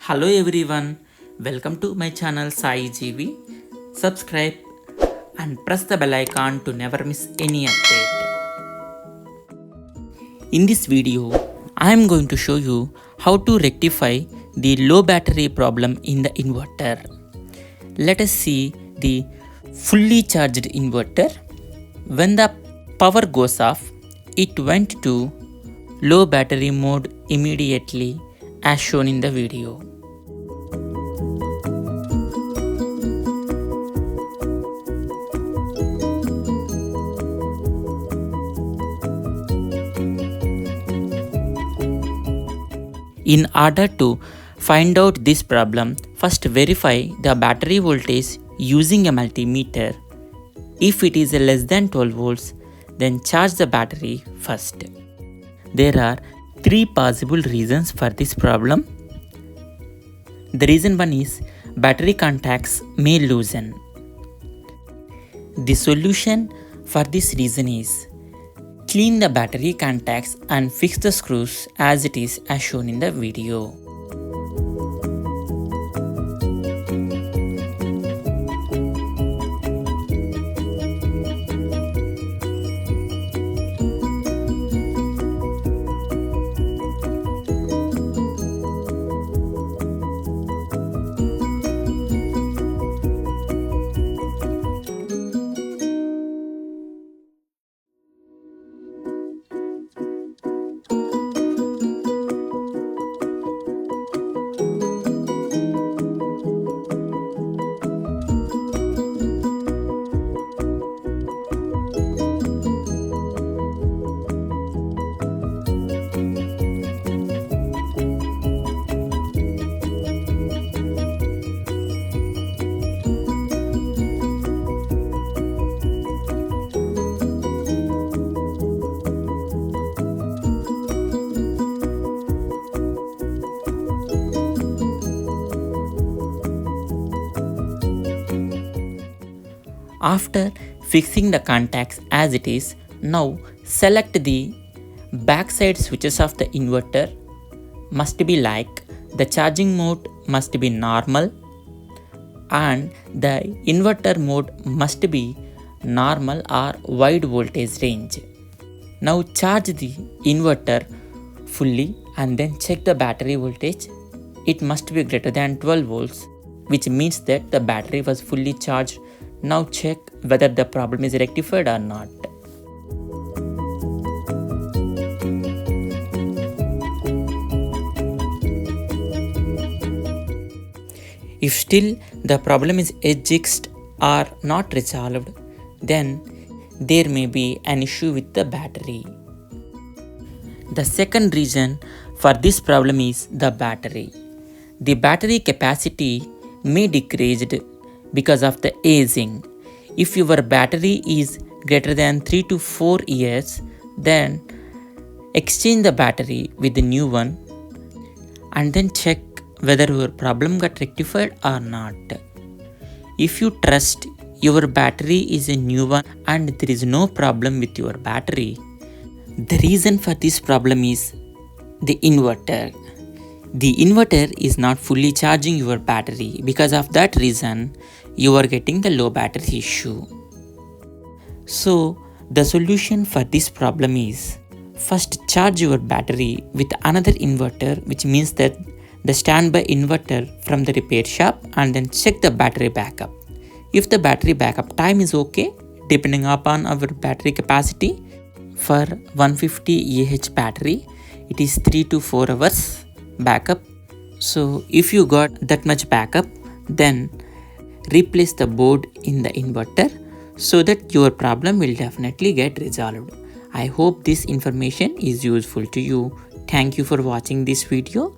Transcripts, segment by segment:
Hello everyone, welcome to my channel Sai GV. Subscribe and press the bell icon to never miss any update. In this video, I am going to show you how to rectify the low battery problem in the inverter. Let us see the fully charged inverter. When the power goes off, it went to low battery mode immediately as shown in the video. In order to find out this problem, first verify the battery voltage using a multimeter. If it is less than 12 volts, then charge the battery first. There are three possible reasons for this problem. The reason one is battery contacts may loosen. The solution for this reason is clean the battery contacts and fix the screws as it is as shown in the video. After fixing the contacts as it is, now select the backside switches of the inverter. Must be like the charging mode must be normal and the inverter mode must be normal or wide voltage range. Now charge the inverter fully and then check the battery voltage. It must be greater than 12 volts, which means that the battery was fully charged. Now check whether the problem is rectified or not. If still the problem is edged or not resolved, then there may be an issue with the battery. The second reason for this problem is the battery. The battery capacity may decrease because of the aging. If your battery is greater than 3 to 4 years, then exchange the battery with the new one and then check whether your problem got rectified or not. If you trust your battery is a new one and there is no problem with your battery, the reason for this problem is the inverter. The inverter is not fully charging your battery. Because of that reason, you are getting the low battery issue. So, the solution for this problem is first charge your battery with another inverter, which means that the standby inverter from the repair shop, and then check the battery backup. If the battery backup time is okay, depending upon our battery capacity, for 150 Ah battery, it is 3 to 4 hours backup. So if you got that much backup, then replace the board in the inverter so that your problem will definitely get resolved. I hope this information is useful to you. Thank you for watching this video.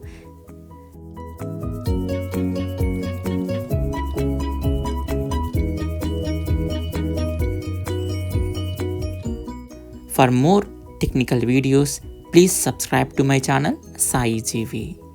For more technical videos, please subscribe to my channel Sai GV.